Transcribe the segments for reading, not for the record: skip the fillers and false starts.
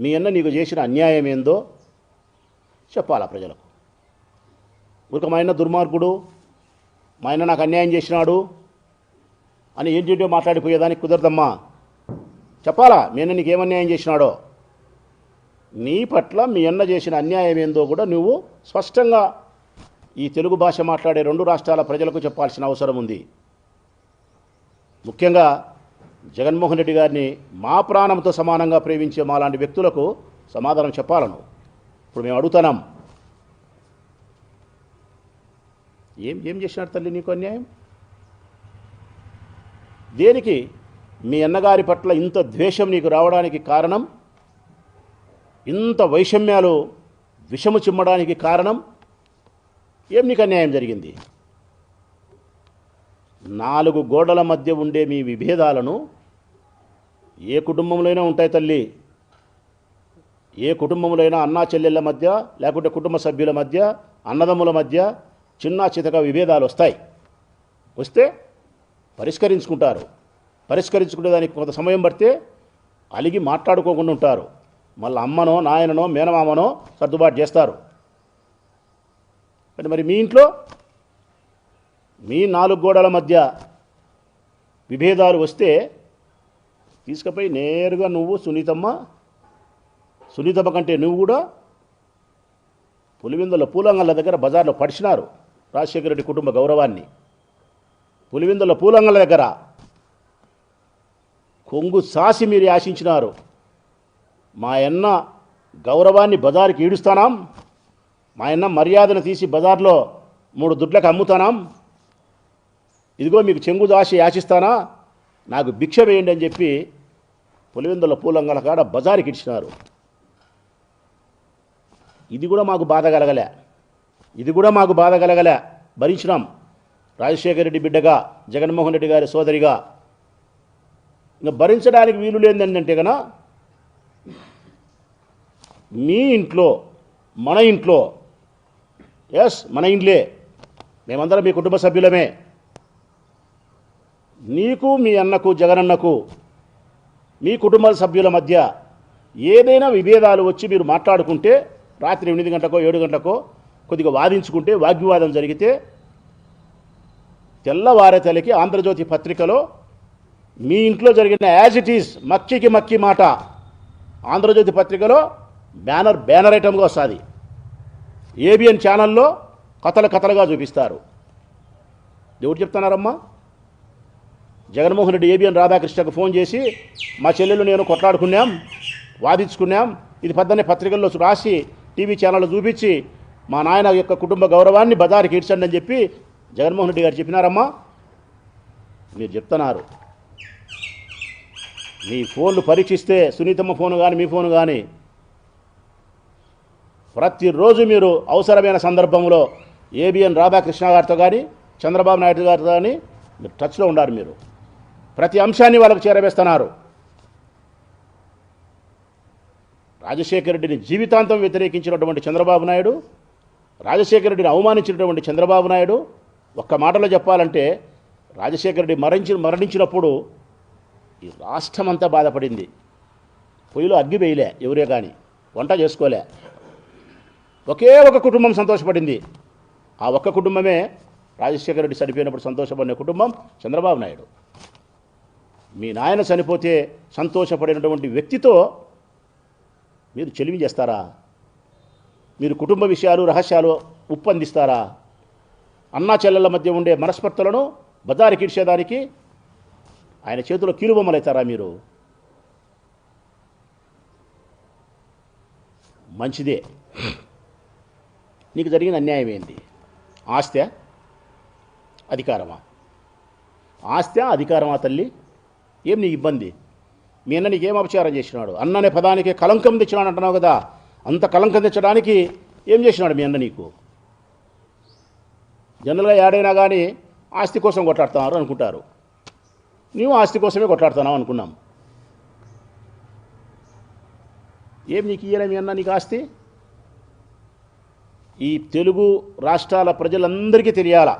మీ అన్న నీకు చేసిన అన్యాయం ఏందో చెప్పాలా ప్రజలకు. ఊరిక మా అన్న దుర్మార్గుడు, మా అన్న నాకు అన్యాయం చేసినాడు అని ఏంటంటో మాట్లాడిపోయేదానికి కుదరదమ్మా. చెప్పాలా మీ అన్న నీకు ఏమన్యాయం చేసినాడో. నీ పట్ల మీ అన్న చేసిన అన్యాయం ఏందో కూడా నువ్వు స్పష్టంగా ఈ తెలుగు భాష మాట్లాడే 2 రాష్ట్రాల ప్రజలకు చెప్పాల్సిన అవసరం ఉంది. ముఖ్యంగా జగన్మోహన్ రెడ్డి గారిని మా ప్రాణంతో సమానంగా ప్రేమించే మాలాంటి వ్యక్తులకు సమాధానం చెప్పాలను ఇప్పుడు మేము అడుగుతున్నాం. ఏం చేసినాడు తల్లి నీకు అన్యాయం? దేనికి మీ అన్నగారి పట్ల ఇంత ద్వేషం నీకు రావడానికి కారణం, ఇంత వైషమ్యాలు విషము చిమ్మడానికి కారణం ఏం? నీకు అన్యాయం జరిగింది. 4 గోడల మధ్య ఉండే మీ విభేదాలను ఏ కుటుంబంలోనైనా ఉంటాయి తల్లి. ఏ కుటుంబంలోనైనా అన్నా చెల్లెళ్ళ మధ్య, లేకుంటే కుటుంబ సభ్యుల మధ్య, అన్నదమ్ముల మధ్య చిన్న చితక విభేదాలు వస్తే పరిష్కరించుకుంటారు. పరిష్కరించుకునే దానికి కొంత సమయం పడితే అలిగి మాట్లాడుకోకుండా ఉంటారు. మళ్ళీ అమ్మనో నాయననో మేనమామనో సర్దుబాటు చేస్తారు. మరి మీ ఇంట్లో మీ 4 గోడల మధ్య విభేదాలు వస్తే తీసుకుపోయి నేరుగా నువ్వు సునీతమ్మ కంటే నువ్వు కూడా పులివెందుల పూలంగళ్ళ దగ్గర బజార్లో పడిచినారు రాజశేఖర రెడ్డి కుటుంబ గౌరవాన్ని. పులివెందుల పూలంగళ్ళ దగ్గర కొంగు సాసి మీరు ఆశించినారు. మా అన్న గౌరవాన్ని బజారుకి ఈడుస్తానాం, మా అన్న మర్యాదను తీసి బజార్లో 3 దుడ్లకు అమ్ముతానాం, ఇదిగో మీకు చెంగు దాసి యాచిస్తానా, నాకు భిక్ష వేయండి అని చెప్పి పులివెందుల పూలంగల కాడ బజారుకి ఇచ్చినారు. ఇది కూడా మాకు బాధ కలగలే, భరించినాం. రాజశేఖర రెడ్డి బిడ్డగా, జగన్మోహన్ రెడ్డి గారి సోదరిగా ఇంకా భరించడానికి వీలు లేదంటే కన్నా మీ ఇంట్లో మన ఇంట్లో మన ఇంట్లే మేమందరం మీ కుటుంబ సభ్యులమే. నీకు మీ అన్నకు జగనన్నకు మీ కుటుంబ సభ్యుల మధ్య ఏదైనా విభేదాలు వచ్చి మీరు మాట్లాడుకుంటే రాత్రి 8 గంటకో 7 గంటకో కొద్దిగా వాదించుకుంటే వాగ్వివాదం జరిగితే తెల్లవారే తలకి ఆంధ్రజ్యోతి పత్రికలో మీ ఇంట్లో జరిగిన యాజ్ ఇట్ ఈజ్ మక్కి మాట ఆంధ్రజ్యోతి పత్రికలో బ్యానర్ ఐటమ్గా వస్తుంది. ఏబిఎన్ ఛానల్లో కథలుగా చూపిస్తారు. ఎవరు చెప్తున్నారమ్మా? జగన్మోహన్ రెడ్డి ఏబిఎన్ రాధాకృష్ణకు ఫోన్ చేసి మా చెల్లెలు నేను కొట్లాడుకున్నాం, వాదించుకున్నాం, ఇది పద్దనే పత్రికల్లో రాసి టీవీ ఛానల్లో చూపించి మా నాయన యొక్క కుటుంబ గౌరవాన్ని బజారుకి ఈడ్చండి అని చెప్పి జగన్మోహన్ రెడ్డి గారు చెప్పినారమ్మా? మీరు చెప్తున్నారు. మీ ఫోన్లు పరీక్షిస్తే సునీతమ్మ ఫోను కానీ మీ ఫోను కానీ ప్రతిరోజు మీరు అవసరమైన సందర్భంలో ఏబిఎన్ రాధాకృష్ణ గారితో కానీ చంద్రబాబు నాయుడు గారితో కానీ మీరు టచ్లో ఉండారు. మీరు ప్రతి అంశాన్ని వాళ్ళకు చేరవేస్తున్నారు. రాజశేఖర రెడ్డిని జీవితాంతం వ్యతిరేకించినటువంటి చంద్రబాబు నాయుడు, రాజశేఖర రెడ్డిని అవమానించినటువంటి చంద్రబాబు నాయుడు, ఒక్క మాటలో చెప్పాలంటే రాజశేఖర రెడ్డి మరణించినప్పుడు ఈ రాష్ట్రం అంతా బాధపడింది. పొయ్యిలో అగ్గి వేయలే ఎవరే కానీ, వంట చేసుకోలే. ఒకే ఒక కుటుంబం సంతోషపడింది. ఆ ఒక్క కుటుంబమే రాజశేఖర రెడ్డి చనిపోయినప్పుడు సంతోషపడిన కుటుంబం చంద్రబాబు నాయుడు. మీ నాయన చనిపోతే సంతోషపడినటువంటి వ్యక్తితో మీరు చెలిమి చేస్తారా? మీరు కుటుంబ విషయాలు రహస్యాలు ఉప్పందిస్తారా? అన్నా చెల్లెళ్ళ మధ్య ఉండే మనస్పర్ధలను బజారుకి ఇడ్చేదానికి ఆయన చేతిలో కీలుబొమ్మలవుతారా మీరు? మంచిదే. నీకు జరిగిన అన్యాయం ఏంది? ఆస్తి అధికారమా? ఆస్తి అధికారమా తల్లి? ఏం నీ ఇబ్బంది? మీ అన్న నీకేం అపచారం చేసినాడు? అన్ననే పదానికి కలంకం తెచ్చినాడు అంటున్నావు కదా, అంత కలంకం తెచ్చడానికి ఏం చేసినాడు మీ అన్న నీకు? జనరల్గా ఏడైనా కానీ ఆస్తి కోసం కొట్లాడుతున్నారు అనుకుంటారు. నీవు ఆస్తి కోసమే కొట్లాడుతున్నావు అనుకున్నాం. ఏం నీకు ఇయ్యలే మీ అన్న నీకు ఆస్తి? ఈ తెలుగు రాష్ట్రాల ప్రజలందరికీ తెలియాల.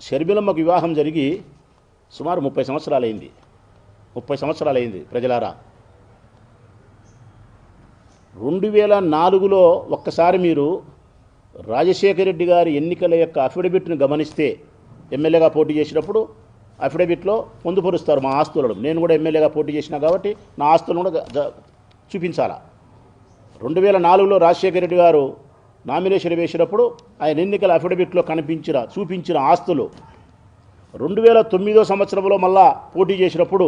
షర్మిలమ్మకు వివాహం జరిగి సుమారు 30 సంవత్సరాలైంది. 30 సంవత్సరాలైంది ప్రజలారా. 2004లో ఒక్కసారి మీరు రాజశేఖర రెడ్డి గారి ఎన్నికల యొక్క అఫిడవిట్ను గమనిస్తే, ఎమ్మెల్యేగా పోటీ చేసినప్పుడు అఫిడవిట్లో పొందుపరుస్తారు మా ఆస్తులను. నేను కూడా ఎమ్మెల్యేగా పోటీ చేసినా కాబట్టి నా ఆస్తులను కూడా చూపించాలా. 2004లో రాజశేఖర రెడ్డి గారు నామినేషన్ వేసినప్పుడు ఆయన ఎన్నికల అఫిడవిట్లో చూపించిన ఆస్తులు 2009 సంవత్సరంలో మళ్ళా పోటీ చేసినప్పుడు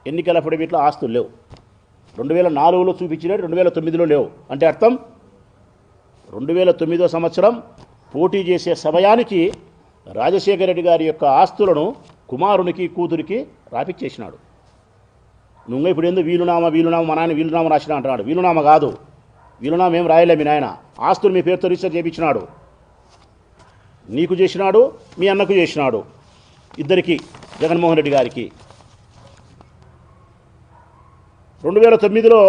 ఎన్నికల అఫిడవిట్లో ఆస్తులు లేవు. 2004లో చూపించినట్టు 2009లో లేవు. అంటే అర్థం 2009 సంవత్సరం పోటీ చేసే సమయానికి రాజశేఖర రెడ్డి గారి యొక్క ఆస్తులను కుమారునికి కూతురికి రాపిచ్చేసినాడు. నువ్వు ఇప్పుడు ఎందుకు వీలునామా మా నాయన వీలునామా రాసినా అంటున్నాడు. వీలునామా కాదు, వీలునామా ఏం రాయలే. మీ నాయన ఆస్తులు మీ పేరుతో రిజిస్టర్ చేయించినాడు. నీకు చేసినాడు, మీ అన్నకు చేసినాడు, ఇద్దరికి, జగన్మోహన్ రెడ్డి గారికి. 2009లో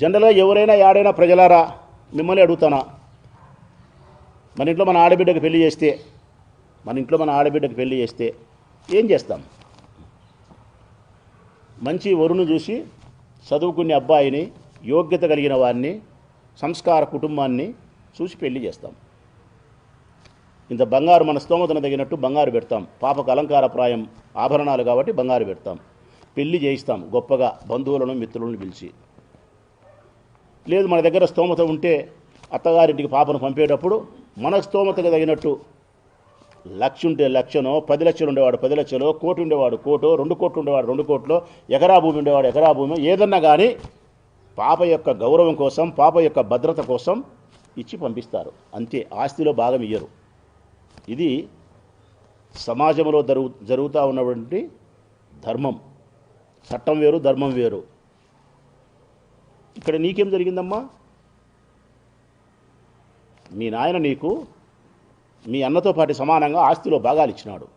జనరల్గా ఎవరైనా యాడైనా ప్రజలారా మిమ్మల్ని అడుగుతానా, మన ఇంట్లో మన ఆడబిడ్డకు పెళ్లి చేస్తే ఏం చేస్తాం? మంచి వరును చూసి చదువుకునే అబ్బాయిని, యోగ్యత కలిగిన వారిని, సంస్కార కుటుంబాన్ని చూసి పెళ్లి చేస్తాం. ఇంత బంగారు మన స్తోమతను తగినట్టు బంగారు పెడతాం. పాపకు అలంకారప్రాయం ఆభరణాలు కాబట్టి బంగారు పెడతాం. పెళ్లి చేయిస్తాం గొప్పగా బంధువులను మిత్రులను పిలిచి. లేదు మన దగ్గర స్తోమత ఉంటే అత్తగారింటికి పాపను పంపేటప్పుడు మన స్తోమతకు తగినట్టు 1,00,000 ఉంటే 1,00,000, 10 లక్షలు ఉండేవాడు 10 లక్షలు, కోటి ఉండేవాడు కోటో, 2 కోట్లు ఉండేవాడు 2 కోట్లు, ఎకరా భూమి ఉండేవాడు ఎకరా భూమి, ఏదన్నా కానీ పాప యొక్క గౌరవం కోసం, పాప యొక్క భద్రత కోసం ఇచ్చి పంపిస్తారు. అంతే, ఆస్తిలో భాగం ఇయ్యరు. ఇది సమాజంలో జరుగుతూ ఉన్నటువంటి ధర్మం. చట్టం వేరు, ధర్మం వేరు. ఇక్కడ నీకేం జరిగిందమ్మా? మీ నాయన నీకు మీ అన్నతో పాటు సమానంగా ఆస్తిలో భాగాలు ఇచ్చినాడు.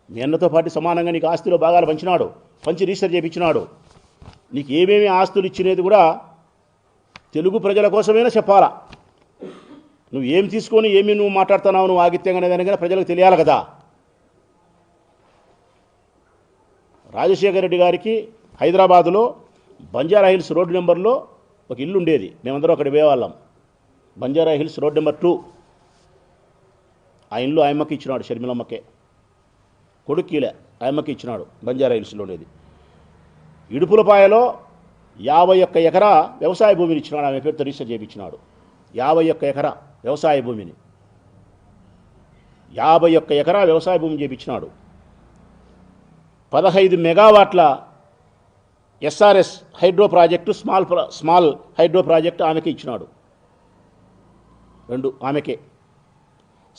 మీ అన్నతో పాటు సమానంగా నీకు ఆస్తిలో భాగాలు పంచి రిజిస్టర్ చేయించినాడు. నీకు ఏమేమి ఆస్తులు ఇచ్చినది కూడా తెలుగు ప్రజల కోసమైనా చెప్పాలా. నువ్వు ఏం తీసుకొని నువ్వు మాట్లాడుతున్నావు, నువ్వు ఆగిత్యంగా అనేది కానీ ప్రజలకు తెలియాలి కదా. రాజశేఖర రెడ్డి గారికి హైదరాబాదులో బంజారా హిల్స్ రోడ్డు నెంబర్లో ఒక ఇల్లు ఉండేది. మేమందరం అక్కడ పోయేవాళ్ళం. Banjara Hills road number 2. ఆ ఇల్లు ఆయమ్మకి ఇచ్చినాడు, షర్మిలమ్మకే. కొడుక్కిలే, ఆయమ్మకి ఇచ్చినాడు. బంజారా హిల్స్లో ఉండేది. ఇడుపులపాయలో 51 ఎకరా వ్యవసాయ భూమిని ఇచ్చినాడు. ఆమె పేరుతో రిజిస్టర్ చేయించినాడు. 51 ఎకరా వ్యవసాయ భూమిని 51 ఎకరా వ్యవసాయ భూమిని చేయించినాడు. 15 మెగావాట్ల SRS hydro project, small hydro project ఆమెకే ఇచ్చినాడు. 2 ఆమెకే.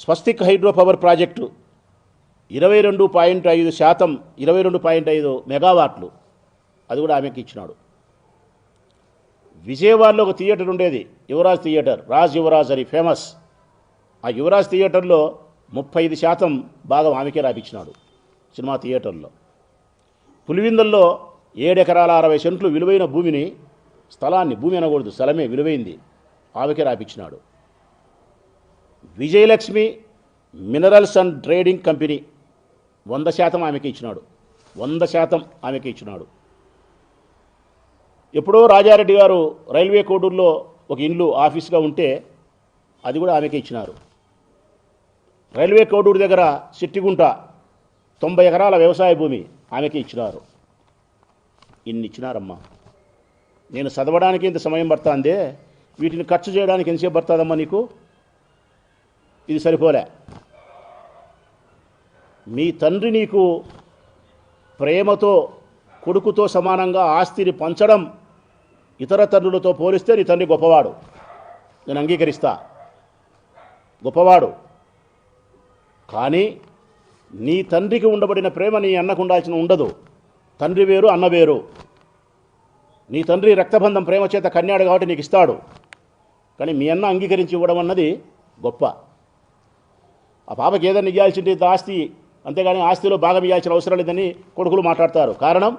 స్వస్తిక్ హైడ్రో పవర్ ప్రాజెక్టు 22.5%, 22.5 మెగావాట్లు, అది కూడా ఆమెకి ఇచ్చినాడు. విజయవాడలో ఒక థియేటర్ ఉండేది, యువరాజ్ థియేటర్, యువరాజ్ అని ఫేమస్. ఆ యువరాజ్ థియేటర్లో 35% భాగం ఆమెకే రాపించినాడు సినిమా థియేటర్లో. పులివిందల్లో 7 ఎకరాల 60 సెంట్లు విలువైన భూమి అనకూడదు, స్థలమే విలువైంది, ఆమెకే రాపించినాడు. Vijayalakshmi minerals and trading company 100% ఆమెకి ఇచ్చినాడు. 100% ఆమెకి ఇచ్చినాడు. ఎప్పుడో రాజారెడ్డి గారు రైల్వే కోడూరులో ఒక ఇల్లు ఆఫీస్గా ఉంటే అది కూడా ఆమెకి ఇచ్చినారు. రైల్వే కోడూరు దగ్గర సిట్టిగుంట 90 ఎకరాల వ్యవసాయ భూమి ఆమెకి ఇచ్చినారు. ఇన్ని ఇచ్చినారమ్మా. నేను చదవడానికి ఇంత సమయం పడుతుందే, వీటిని ఖర్చు చేయడానికి ఎంతసేపు పడుతుందమ్మా నీకు? ఇది సరిపోలే. మీ తండ్రి నీకు ప్రేమతో, కొడుకుతో సమానంగా ఆస్తిని పంచడం ఇతర తండ్రులతో పోలిస్తే నీ తండ్రి గొప్పవాడు, నేను అంగీకరిస్తా, గొప్పవాడు. కానీ నీ తండ్రికి ఉండబడిన ప్రేమ నీ అన్నకు ఉండాల్సిన ఉండదు. తండ్రి వేరు, అన్న వేరు. నీ తండ్రి రక్తబంధం ప్రేమ చేత కన్యాడు కాబట్టి నీకు ఇస్తాడు. కానీ మీ అన్న అంగీకరించి ఇవ్వడం అన్నది గొప్ప. ఆ పాపకి ఏదైనా ఇవ్వాల్సింది ఆస్తి, అంతేగాని ఆస్తిలో భాగం ఇవ్వాల్సిన అవసరం లేదని కొడుకులు మాట్లాడతారు. కారణం,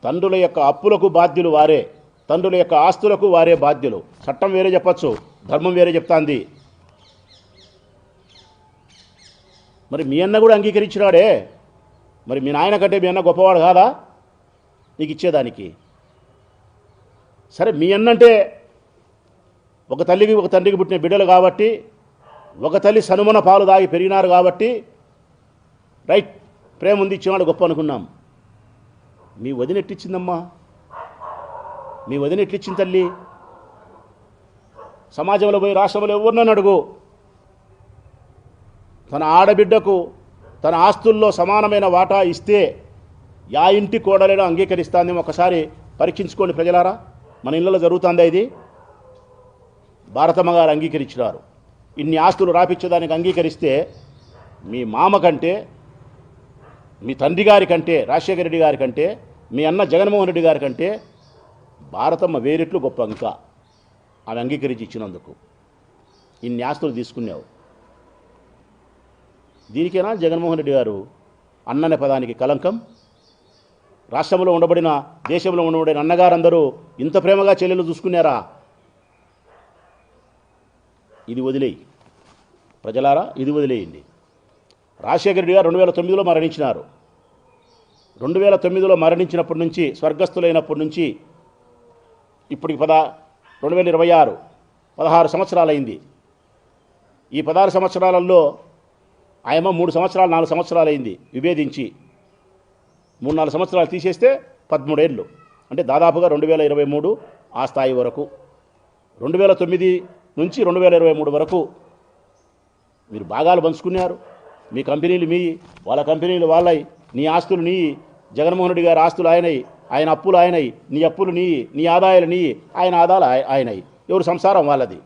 తండ్రుల యొక్క అప్పులకు బాధ్యులు వారే, తండ్రుల యొక్క ఆస్తులకు వారే బాధ్యులు. చట్టం వేరే చెప్పచ్చు, ధర్మం వేరే చెప్తాంది. మరి మీ అన్న కూడా అంగీకరించినాడే, మరి మీ నాయన కంటే మీ అన్న గొప్పవాడు కాదా నీకు ఇచ్చేదానికి? సరే మీ అన్నంటే ఒక తల్లికి ఒక తండ్రికి పుట్టిన బిడ్డలు కాబట్టి, ఒక తల్లి సనుమన పాలు దాగి పెరిగినారు కాబట్టి రైట్, ప్రేమ ఉంది ఇచ్చినాడు గొప్ప అనుకున్నాం. మీ వదిన ఎట్లిచ్చిందమ్మా? మీ వదిన ఎట్లిచ్చింది తల్లి? సమాజంలో పోయి రాష్ట్రంలో ఎవరినని అడుగు, తన ఆడబిడ్డకు తన ఆస్తుల్లో సమానమైన వాటా ఇస్తే యా ఇంటి కోడలేనో అంగీకరిస్తాందేమో ఒకసారి పరీక్షించుకోండి ప్రజలారా. మన ఇళ్ళలో జరుగుతుందా ఇది? భారతమ్మ గారు అంగీకరించినారు. ఇన్ని ఆస్తులు రాపిచ్చేదానికి అంగీకరిస్తే మీ మామ కంటే, మీ తండ్రి గారి కంటే, రాజశేఖర రెడ్డి గారి కంటే, మీ అన్న జగన్మోహన్ రెడ్డి గారి కంటే భారతమ్మ వేరెట్లు గొప్ప. ఇంకా ఆమె అంగీకరించి ఇచ్చినందుకు ఇన్ని ఆస్తులు తీసుకున్నావు. దీనికేనా జగన్మోహన్ రెడ్డి గారు అన్ననే పదానికి కలంకం? రాష్ట్రంలో ఉండబడిన, దేశంలో ఉండబడిన అన్నగారందరూ ఇంత ప్రేమగా చెల్లెలు చూసుకున్నారా? ఇది వదిలేయి ప్రజలారా, ఇది వదిలేయండి. రాజశేఖర రెడ్డి గారు 2009లో మరణించినారు. 2009లో మరణించినప్పటి నుంచి, స్వర్గస్థులైనప్పటి నుంచి ఇప్పటికి 2026 16 సంవత్సరాలైంది. ఈ 16 సంవత్సరాలలో ఆయమ్మ 3 సంవత్సరాలు 4 సంవత్సరాలైంది విభేదించి. 3-4 సంవత్సరాలు తీసేస్తే 13 ఏళ్ళు, అంటే దాదాపుగా 2023 ఆ స్థాయి వరకు, 2009 నుంచి 2023 వరకు మీరు భాగాలు పంచుకున్నారు. మీ కంపెనీలు మీ, వాళ్ళ కంపెనీలు వాళ్ళయి, నీ ఆస్తులు నీ, జగన్మోహన్ రెడ్డి గారి ఆస్తులు ఆయనయి, ఆయన అప్పులు ఆయనయి, నీ అప్పులు నీ, నీ ఆదాయాలు నీ, ఆయన ఆదాయాలు ఆయనయి. ఎవరు సంసారం వాళ్ళది.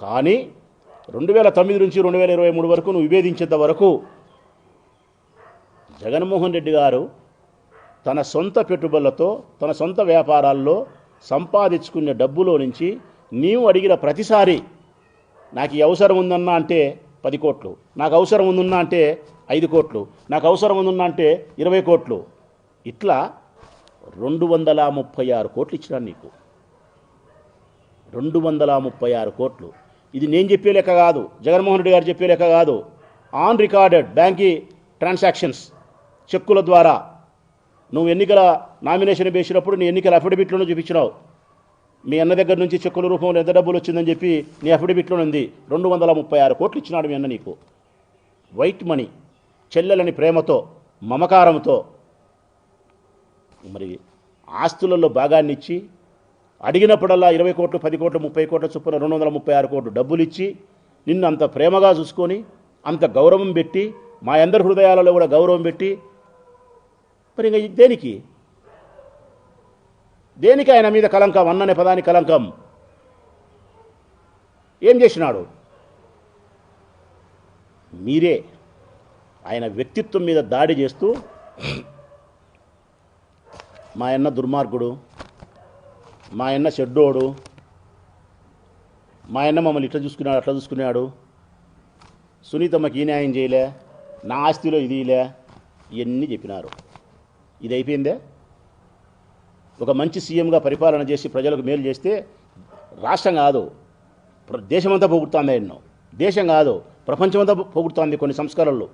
కానీ 2009 నుంచి 2023 వరకు నువ్వు విభేదించేంత వరకు జగన్మోహన్ రెడ్డి గారు తన సొంత పెట్టుబడులతో, తన సొంత వ్యాపారాల్లో సంపాదించుకునే డబ్బులో నుంచి నీవు అడిగిన ప్రతిసారి నాకు ఈ అవసరం ఉందన్నా అంటే 10 కోట్లు, నాకు అవసరం ఉందన్నా అంటే 5 కోట్లు, నాకు అవసరం ఉందన్నా అంటే 20 కోట్లు, ఇట్లా 236 కోట్లు ఇచ్చినాను నీకు. 236 కోట్లు. ఇది నేను చెప్పే లెక్క కాదు, జగన్మోహన్ రెడ్డి గారు చెప్పే లెక్క కాదు. ఆన్ రికార్డెడ్ బ్యాంకీ ట్రాన్సాక్షన్స్, చెక్కుల ద్వారా నువ్వు ఎన్నికల నామినేషన్ వేసినప్పుడు నీ ఎన్నికల అఫిడవిట్లను చూపించినావు. మీ అన్న దగ్గర నుంచి చెక్కుల రూపంలో ఎంత డబ్బులు వచ్చిందని చెప్పి నీ అఫిడవిట్లో ఉంది. 236 కోట్లు ఇచ్చినాడు మీ అన్న నీకు. వైట్ మనీ, చెల్లెలని ప్రేమతో, మమకారంతో, మరి ఆస్తులలో భాగాన్ని ఇచ్చి, అడిగినప్పుడల్లా 20 కోట్లు, 10 కోట్లు, 30 కోట్ల చొప్పున 236 కోట్లు డబ్బులు ఇచ్చి, నిన్ను అంత ప్రేమగా చూసుకొని, అంత గౌరవం పెట్టి, మా అందరి హృదయాలలో కూడా గౌరవం పెట్టి, మరి ఇంకా దేనికి ఆయన మీద కలంకం? అన్ననే పదానికి కలంకం. ఏం చేసినాడు? మీరే ఆయన వ్యక్తిత్వం మీద దాడి చేస్తూ మా అన్న దుర్మార్గుడు, మా అన్న చెడ్డోడు, మా అన్న మమ్మల్ని ఇట్లా చూసుకున్నాడు, అట్లా చూసుకున్నాడు, సునీతమ్మకి ఈ న్యాయం చేయలే, నా ఆస్తిలో ఇది లే, ఇవన్నీ చెప్పినారు. ఇది అయిపోయిందే? ఒక మంచి సీఎంగా పరిపాలన చేసి ప్రజలకు మేలు చేస్తే రాష్ట్రం కాదు దేశమంతా పొగుడుతుంది. ఎన్నో దేశం కాదు ప్రపంచమంతా పొగుడుతుంది కొన్ని సంస్కరణలు.